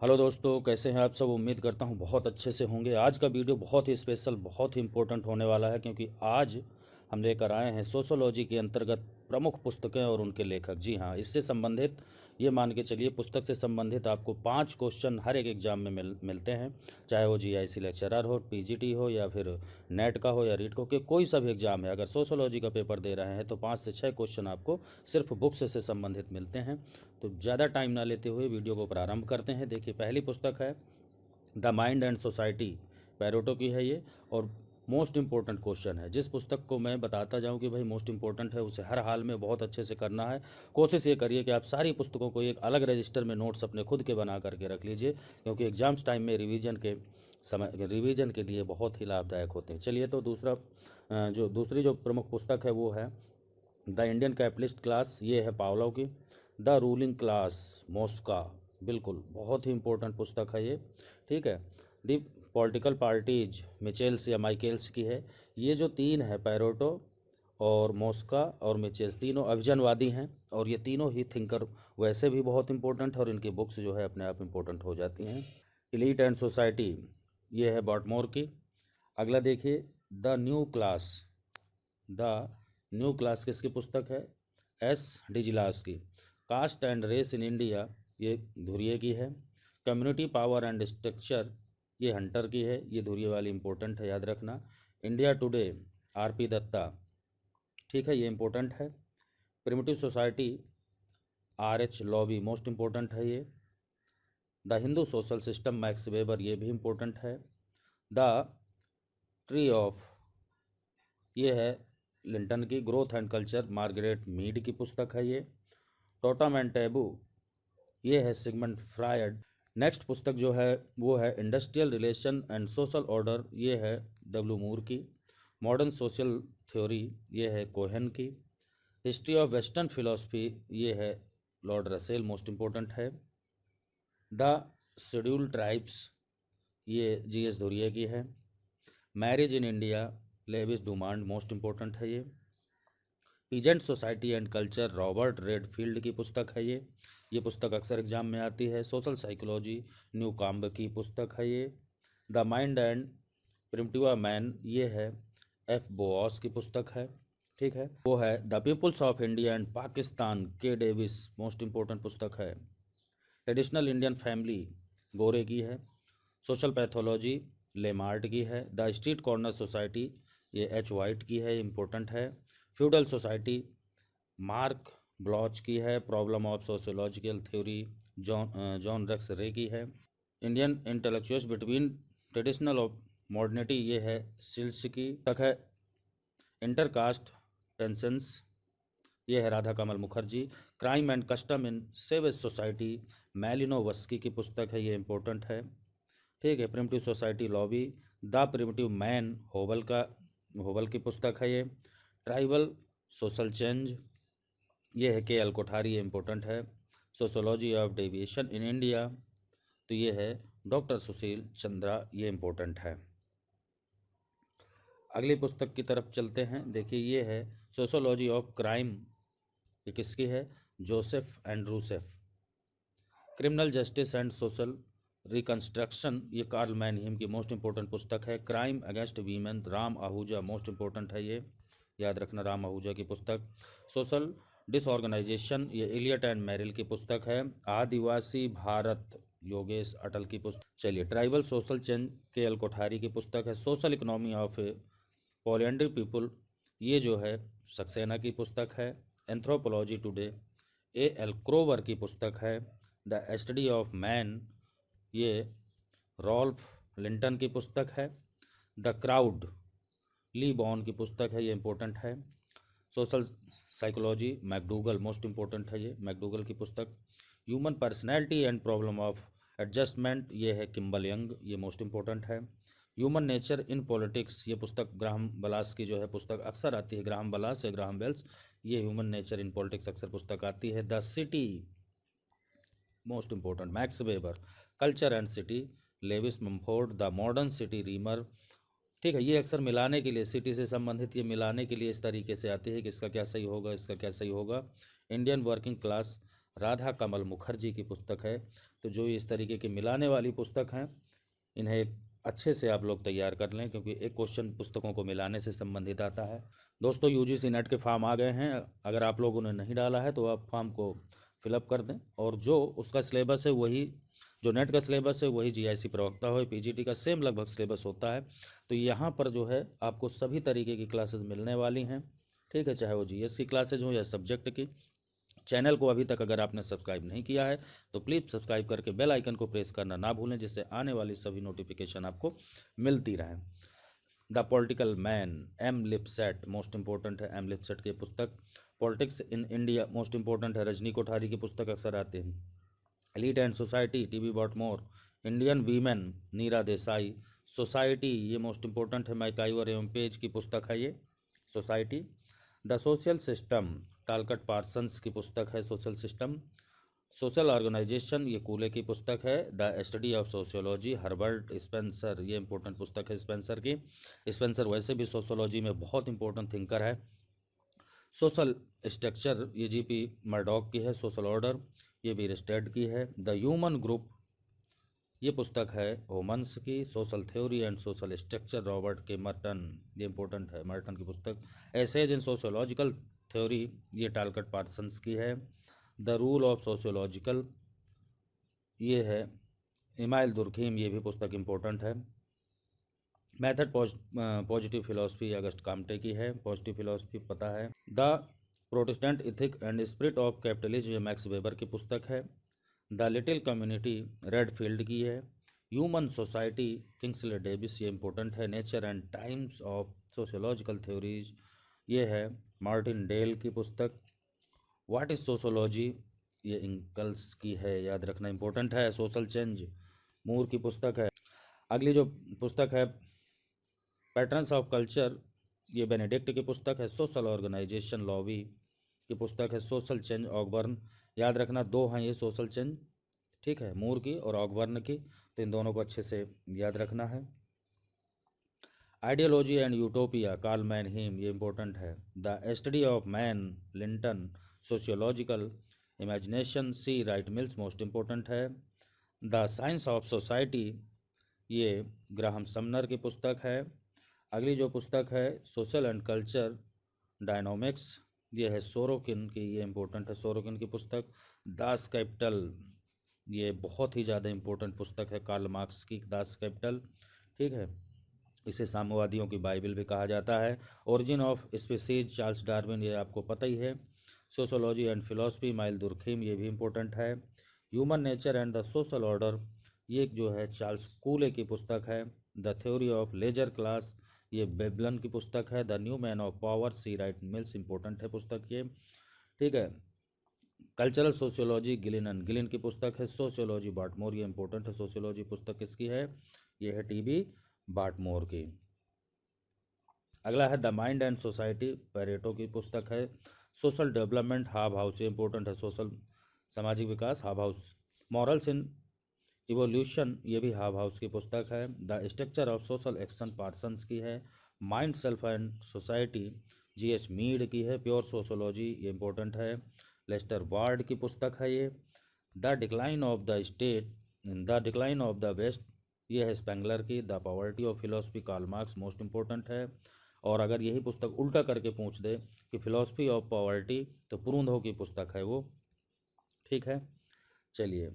Hello दोस्तों, कैसे हैं आप सब। उम्मीद करता हूं बहुत अच्छे से होंगे। आज का वीडियो बहुत ही स्पेशल, बहुत ही इम्पोर्टेंट होने वाला है, क्योंकि आज हम लेकर आए हैं सोशोलॉजी के अंतर्गत प्रमुख पुस्तकें और उनके लेखक। जी हाँ, इससे संबंधित ये मान के चलिए, पुस्तक से संबंधित आपको 5 क्वेश्चन हर एक एग्जाम में मिलते हैं। चाहे वो जीआईसी लेक्चरर हो, पीजीटी हो, या फिर नेट का हो, या रीट का हो, कि कोई सा भी एग्जाम है, अगर सोशोलॉजी का पेपर दे रहे हैं तो 5 से 6 क्वेश्चन आपको सिर्फ बुक्स से संबंधित मिलते हैं। तो ज़्यादा टाइम ना लेते हुए वीडियो को प्रारंभ करते हैं। देखिए, पहली पुस्तक है द माइंड एंड सोसाइटी, पैरोटो की है ये, और मोस्ट इम्पोर्टेंट क्वेश्चन है। जिस पुस्तक को मैं बताता जाऊं कि भाई मोस्ट इम्पोर्टेंट है, उसे हर हाल में बहुत अच्छे से करना है। कोशिश ये करिए कि आप सारी पुस्तकों को एक अलग रजिस्टर में नोट्स अपने खुद के बना करके रख लीजिए, क्योंकि एग्जाम्स टाइम में रिवीजन के लिए बहुत ही लाभदायक होते हैं। चलिए, तो दूसरी जो प्रमुख पुस्तक है वो है द इंडियन कैपिटलिस्ट क्लास, ये है पावलोव की। द रूलिंग क्लास, मॉस्का, बिल्कुल बहुत ही इंपॉर्टेंट पुस्तक है ये। ठीक है। दी पॉलिटिकल पार्टीज, मिचेल्स या माइकेल्स की है। ये जो तीन है, पैरोटो और मॉस्का और मिचेल्स, तीनों अभिजनवादी हैं, और ये तीनों ही थिंकर वैसे भी बहुत इंपॉर्टेंट है, और इनकी बुक्स जो है अपने आप इंपॉर्टेंट हो जाती हैं। इलीट एंड सोसाइटी, ये है बॉटमोर की। अगला देखिए, the new class. The new class किसकी पुस्तक है? एस डिजिलास की। Cast and race in India, ये धुरिये की है। कम्युनिटी पावर एंड स्ट्रक्चर, ये हंटर की है। ये धुरिये वाली इंपॉर्टेंट है, याद रखना। India today, R P Dutta, ठीक है, ये इंपॉर्टेंट है। Primitive society, R H lobby, most important है ये। The Hindu social system, max weber, ये भी इंपॉर्टेंट है। द ट्री ऑफ, ये है लिंटन की। Growth and culture, Margaret Mead की पुस्तक है ये। टोटम एंड टैबू, ये है सिगमंड फ्रायड। नेक्स्ट पुस्तक जो है वो है industrial relation and social order, ये है डब्ल्यू मूर की। मॉडर्न सोशल थ्योरी, ये है कोहेन की। हिस्ट्री ऑफ वेस्टर्न फिलोसफी, ये है लॉर्ड रसेल, मोस्ट इम्पोर्टेंट है। द शेड्यूल्ड ट्राइब्स, ये जी एस धुरिये की है। Marriage in India, Louis Dumont, most important है ये। Peasant society and culture, Robert Redfield की पुस्तक है ये पुस्तक अक्सर एग्जाम में आती है। सोशल साइकोलॉजी, न्यू काम्ब की पुस्तक है ये। The mind and primitive man, ये है एफ बोस की पुस्तक है। ठीक है। वो है the peoples of India and Pakistan, के डेविस, मोस्ट इम्पोर्टेंट पुस्तक है। ट्रेडिशनल इंडियन फैमिली, गोरे की है। सोशल पैथोलॉजी, लेमार्ट की है। द स्ट्रीट कॉर्नर सोसाइटी, ये एच वाइट की है, इम्पोर्टेंट है। फ्यूडल सोसाइटी, मार्क ब्लॉच की है। Problem of sociological theory, John Rex की है। Indian intellectuals between traditional of modernity, ये है सिल्स की तक है। इंटरकास्ट टेंशंस, ये है Radha Kamal Mukherjee. Crime and custom in savage society, Malinowski की पुस्तक है, ये इंपॉर्टेंट है। ठीक है। Primitive society Lowie, the primitive man, Hoebel की पुस्तक है ये। ट्राइबल सोशल चेंज, ये है के एल कोठारी, ये इंपॉर्टेंट है। Sociology of deviation in India, तो ये है डॉक्टर सुशील चंद्रा, ये इंपॉर्टेंट है। अगली पुस्तक की तरफ चलते हैं। देखिए, ये है सोशोलॉजी ऑफ क्राइम, ये किसकी है? जोसेफ एंड्रूसेफ। Criminal justice and social reconstruction, ये कार्ल मैनहीम की मोस्ट इंपॉर्टेंट पुस्तक है। Crime against women, Ram Ahuja, most important है ये, याद रखना राम आहूजा की पुस्तक। सोशल डिसऑर्गेनाइजेशन, ये एलियट एंड मेरिल की पुस्तक है। आदिवासी भारत, योगेश अटल की पुस्तक। चलिए, ट्राइबल सोशल चेंज, के एल कोठारी की पुस्तक है। सोशल इकोनॉमी ऑफ पॉलियंड्री पीपुल, ये जो है सक्सेना की पुस्तक है। एंथ्रोपोलॉजी टुडे, ए एल क्रोवर की पुस्तक है। द स्टडी ऑफ मैन, ये रॉल्फ लिंटन की पुस्तक है। द क्राउड, ली बॉन की पुस्तक है, ये इंपॉर्टेंट है। Social psychology, McDougall, most important है ये, मैकडूगल की पुस्तक। Human personality and problem of adjustment, ये है किम्बल यंग, ये मोस्ट इंपॉर्टेंट है। ह्यूमन नेचर इन पॉलिटिक्स, ये पुस्तक ग्राहम बलास की जो है पुस्तक अक्सर आती है, ग्राहम बलास या ग्राहम बेल्स, ये ह्यूमन नेचर इन पॉलिटिक्स अक्सर पुस्तक आती है। The city, most important, Max Weber. Culture and city, Lewis Mumford. The modern city, Riemer. ठीक है। ये अक्सर मिलाने के लिए, सिटी से संबंधित ये मिलाने के लिए इस तरीके से आती है कि इसका क्या सही होगा, इसका क्या सही होगा। Indian working class, Radha Kamal Mukherjee की पुस्तक है। तो जो इस तरीके की मिलाने वाली पुस्तक हैं, इन्हें अच्छे से आप लोग तैयार कर लें, क्योंकि एक क्वेश्चन पुस्तकों को मिलाने से संबंधित आता है। दोस्तों, यूजीसी नेट के फॉर्म आ गए हैं। अगर आप लोगों ने नहीं डाला है तो आप फॉर्म को फिलअप कर दें, और जो उसका सिलेबस है वही, जो नेट का सिलेबस है वही जीआईसी प्रवक्ता हो पीजीटी का सेम लगभग सिलेबस होता है। तो यहाँ पर जो है आपको सभी तरीके की क्लासेस मिलने वाली हैं, ठीक है, चाहे वो जीएस की क्लासेज हो या सब्जेक्ट की। चैनल को अभी तक अगर आपने सब्सक्राइब नहीं किया है तो प्लीज़ सब्सक्राइब करके बेल आइकन को प्रेस करना ना भूलें, जिससे आने वाली सभी नोटिफिकेशन आपको मिलती रहें। The political man, M Lipset, most important है एम लिपसेट की पुस्तक। Politics in India, most important है, रजनी कोठारी की पुस्तक अक्सर आते हैं। Elite and society, T B Bottomore. Indian women, Neera Desai. Society, ये मोस्ट इंपॉर्टेंट है, मैकाइवर एवं पेज की पुस्तक है ये, society. The social system, Talcott Parsons की पुस्तक है, सोशल सिस्टम। सोशल ऑर्गेनाइजेशन, ये कूले की पुस्तक है। The study of sociology, Herbert Spencer, ये इंपॉर्टेंट पुस्तक है स्पेंसर की। स्पेंसर वैसे भी सोशियोलॉजी में बहुत इंपॉर्टेंट थिंकर है। सोशल स्ट्रक्चर, ये जीपी मर्डॉक की है। सोशल ऑर्डर, ये भी रिस्टेड की है। द ह्यूमन ग्रुप, ये पुस्तक है होमन्स की। Social theory and social structure, Robert के मर्टन, ये इंपॉर्टेंट है, मर्टन की पुस्तक। एसेज इन सोशियोलॉजिकल थ्योरी, ये टालकट पार्सन्स की है। द रूल ऑफ सोशियोलॉजिकल, ये है इमाइल दुर्खीम, ये भी पुस्तक इंपॉर्टेंट है। Method positive philosophy, Auguste Comte की है, पॉजिटिव फिलोसफी पता है। The protestant ethic and spirit of capitalism, ये मैक्स वेबर की पुस्तक है। द लिटिल कम्युनिटी, रेडफील्ड की है। ह्यूमन सोसाइटी, किंग्सले डेविस, ये इंपॉर्टेंट है। Nature and times of sociological theories, ये है मार्टिन डेल की पुस्तक। व्हाट इज सोशोलॉजी, ये इंकल्स की है, याद रखना इंपॉर्टेंट है। सोशल चेंज, मूर की पुस्तक है। अगली जो पुस्तक है पैटर्न्स ऑफ कल्चर, ये बेनेडिक्ट की पुस्तक है। सोशल ऑर्गेनाइजेशन, लॉवी की पुस्तक है। सोशल चेंज, ऑकबर्न, याद रखना दो हैं ये सोशल चेंज, ठीक है, मूर की और ऑकबर्न की, तो इन दोनों को अच्छे से याद रखना है। Ideology and utopia, Karl Mannheim, ये इंपॉर्टेंट है। The study of man, Linton. Sociological imagination, C Wright Mills, most important है। द साइंस ऑफ सोसाइटी, ये ग्राहम समनर की पुस्तक है। अगली जो पुस्तक है सोशल एंड कल्चर डायनामिक्स, ये है सोरोकिन की, ये इंपॉर्टेंट है, सोरोकिन की पुस्तक। दास कैपिटल, ये बहुत ही ज़्यादा इंपॉर्टेंट पुस्तक है, कार्ल मार्क्स की दास कैपिटल, ठीक है, इसे साम्यवादियों की बाइबल भी कहा जाता है। Origin of species, Charles Darwin, ये आपको पता ही है। Sociology and philosophy, Emile Durkheim, ये भी इंपॉर्टेंट है। Human nature and the social order, ये जो है चार्ल्स कूले की पुस्तक है। The theory of leisure class, ये बेबलन की पुस्तक है। The new man of power, C Wright Mills, important है पुस्तक ये, ठीक है। Cultural sociology, Gillin and Gillin की पुस्तक है। सोशियोलॉजी बार्टमोर, ये इंपॉर्टेंट है, सोशियोलॉजी पुस्तक किसकी है, ये है टीबी बार्टमोर की। अगला है the mind and society, Pareto की पुस्तक है। सोशल डेवलपमेंट, हाब हाउस, ये इंपॉर्टेंट है, सोशल सामाजिक विकास, हाब हाउस। मॉरल्स इन इवोल्यूशन, ये भी हाब हाउस की पुस्तक है। The structure of social action, Parsons की है। Mind self and society, GH Mead की है। प्योर सोशोलॉजी, ये इंपॉर्टेंट है, लेस्टर वार्ड की पुस्तक है ये। The decline of the state, the decline of the west, ये है स्पेंगलर की। The poverty of philosophy, Karl Marx, most important है। और अगर यही पुस्तक उल्टा करके पूछ दे कि फिलोसफी ऑफ पॉवर्टी, तो प्रूंदो की पुस्तक है वो, ठीक है। चलिए,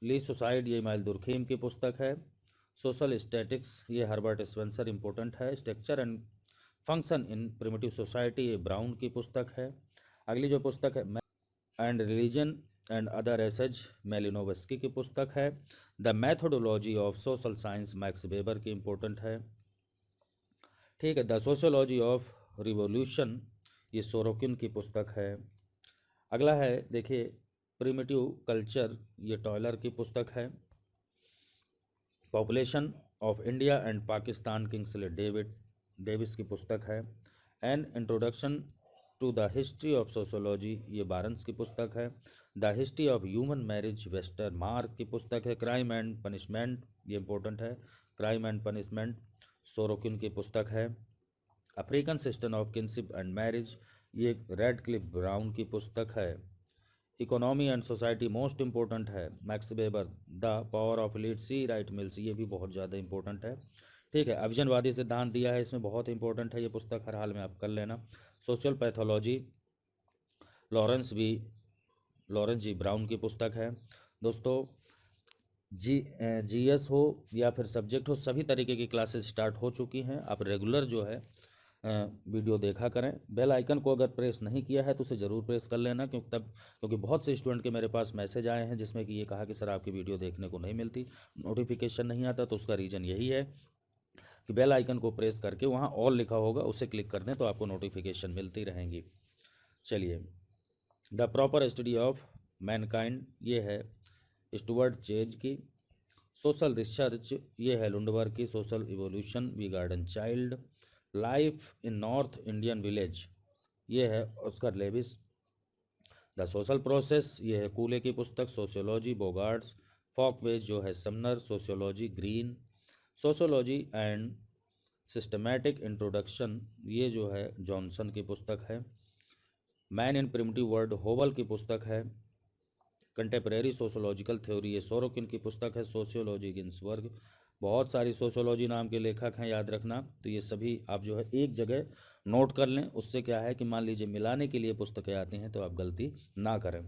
ली सुसाइड, ये इमाइल दुर्खीम की पुस्तक है। सोशल स्टैटिक्स, ये हर्बर्ट स्पेंसर, इंपॉर्टेंट है। Structure and function in primitive society, ये ब्राउन की पुस्तक है। अगली जो पुस्तक है and religion and other essays, Malinowski की पुस्तक है। The methodology of social science, Max Weber की, इंपॉर्टेंट है, ठीक है। द सोशियोलॉजी ऑफ रिवोल्यूशन, ये सोरोकिन की पुस्तक है। अगला है देखिए प्रिमिटिव कल्चर, ये टॉयलर की पुस्तक है। Population of India and Pakistan, Kingsley Davis की पुस्तक है। An introduction to the history of sociology, ये बारंस की पुस्तक है। The history of human marriage, Westermarck की पुस्तक है। क्राइम एंड पनिशमेंट, ये इंपॉर्टेंट है, क्राइम एंड पनिशमेंट, सोरोकिन की पुस्तक है। African system of kinship and marriage, ये रेड क्लिफ ब्राउन की पुस्तक है। Economy and society most important है, Max weber. The power of elite, C Wright Mills, ये भी बहुत ज़्यादा इंपॉर्टेंट है। ठीक है, अभिजनवादी सिद्धांत दिया है इसमें, बहुत इंपॉर्टेंट है ये पुस्तक, हर हाल में आप कर लेना। सोशल पैथोलॉजी, लॉरेंस जी ब्राउन की पुस्तक है। दोस्तों जीएस हो या फिर सब्जेक्ट हो, सभी तरीके की क्लासेस स्टार्ट हो चुकी हैं। आप रेगुलर जो है वीडियो देखा करें। बेल आइकन को अगर प्रेस नहीं किया है तो उसे ज़रूर प्रेस कर लेना, क्योंकि बहुत से स्टूडेंट के मेरे पास मैसेज आए हैं जिसमें कि ये कहा कि सर आपकी वीडियो देखने को नहीं मिलती, नोटिफिकेशन नहीं आता। तो उसका रीज़न यही है कि बेल आइकन को प्रेस करके वहाँ ऑल लिखा होगा, उसे क्लिक कर दें तो आपको नोटिफिकेशन मिलती रहेंगी। चलिए, the proper study of mankind, ये है स्टुअर्ट चेज की। सोशल रिसर्च, ये है लुंडबर्ग की। Social evolution, V Gordon Childe. Life in north Indian village, ये है Oscar Lewis. The social process, ये है कूले की पुस्तक। सोशियोलॉजी, बोगार्ड्स। फॉकवेज जो है Sumner. Sociology, green. Sociology and systematic introduction, ये जो है जॉनसन की पुस्तक है। मैन इन प्रिमिटिव वर्ल्ड, होवल की पुस्तक है। कंटेम्प्रेरी सोशोलॉजिकल थ्योरी, ये सोरोकिन की पुस्तक है। Sociology, Ginsberg. बहुत सारी सोशियोलॉजी नाम के लेखक हैं, याद रखना। तो ये सभी आप जो है एक जगह नोट कर लें, उससे क्या है कि मान लीजिए मिलाने के लिए पुस्तकें आती हैं तो आप गलती ना करें।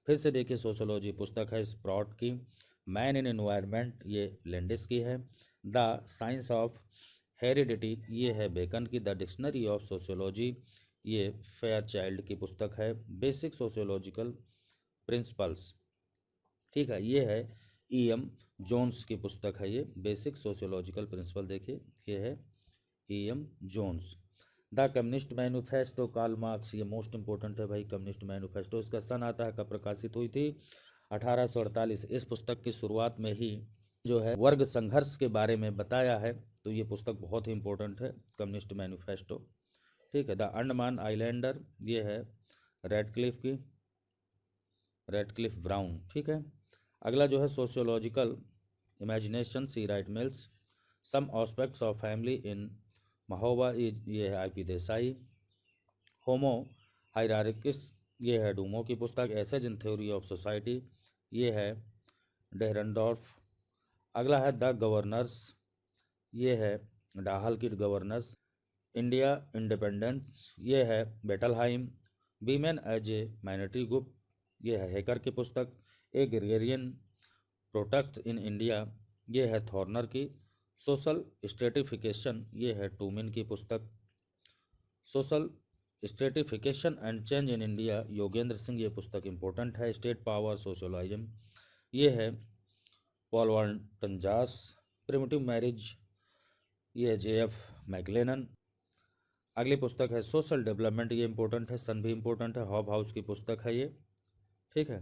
फिर से देखिए, सोशियोलॉजी पुस्तक है स्प्रॉट की। मैन इन एनवायरनमेंट, ये लैंडिस की है। द साइंस ऑफ हेरिडिटी, ये है बेकन की। द डिक्शनरी ऑफ सोशियोलॉजी, ये फेयर चाइल्ड की पुस्तक है। बेसिक सोशियोलॉजिकल प्रिंसिपल्स, ठीक है, ये है ई.एम. जोन्स की पुस्तक है। ये बेसिक सोशियोलॉजिकल प्रिंसिपल, देखिए ये है E M. Jones. The communist manifesto, Karl Marx, ये मोस्ट इंपॉर्टेंट है भाई। कम्युनिस्ट मैनिफेस्टो, इसका सन आता है, कब प्रकाशित हुई थी? 1848। इस पुस्तक की शुरुआत में ही जो है वर्ग संघर्ष के बारे में बताया है, तो ये पुस्तक बहुत ही इंपॉर्टेंट है, कम्युनिस्ट मैनिफेस्टो। ठीक है, द अंडमान आइलैंडर, ये है रेडक्लिफ ब्राउन। ठीक है, अगला जो है sociological imagination, C Wright Mills. Some aspects of family in Mahoba, ये है आई.पी. देसाई। होमो हायरार्किस, ये है डूमो की पुस्तक। Essays in theory of society, ये है डेहरनडॉर्फ। अगला है द गवर्नर्स, ये है डाहल की गवर्नर्स। इंडिया इंडिपेंडेंस, ये है Bettelheim. Women as a minority group, ये है हैकर की पुस्तक। एग्रेरियन प्रोटेस्ट इन इंडिया, ये है थॉर्नर की। सोशल स्ट्रेटिफिकेशन, ये है टूमिन की पुस्तक। Social stratification and change in India, Yogendra Singh, ये पुस्तक इंपॉर्टेंट है। स्टेट पावर सोशलाइज्म, ये है पॉल वाल्टनजास। प्रिमिटिव मैरिज, ये है जे.एफ. मैकलेनन। अगली पुस्तक है सोशल डेवलपमेंट, ये इंपॉर्टेंट है, सन भी इंपॉर्टेंट है, हॉब हाउस की पुस्तक है ये। ठीक है,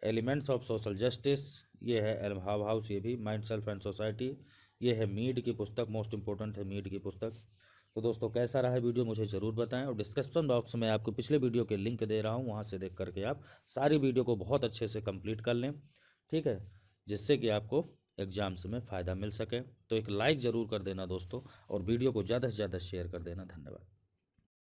एलिमेंट्स ऑफ सोशल जस्टिस, ये है एल हॉब हाउस। ये भी माइंड सेल्फ एंड सोसाइटी, ये है मीड की पुस्तक, मोस्ट इंपॉर्टेंट है मीड की पुस्तक। तो दोस्तों कैसा रहा है वीडियो मुझे ज़रूर बताएं, और डिस्क्रिप्शन बॉक्स में आपको पिछले वीडियो के लिंक दे रहा हूं, वहां से देख करके आप सारी वीडियो को बहुत अच्छे से कंप्लीट कर लें। ठीक है, जिससे कि आपको एग्जाम्स में फ़ायदा मिल सके। तो एक लाइक ज़रूर कर देना दोस्तों, और वीडियो को ज़्यादा से ज़्यादा शेयर कर देना। धन्यवाद।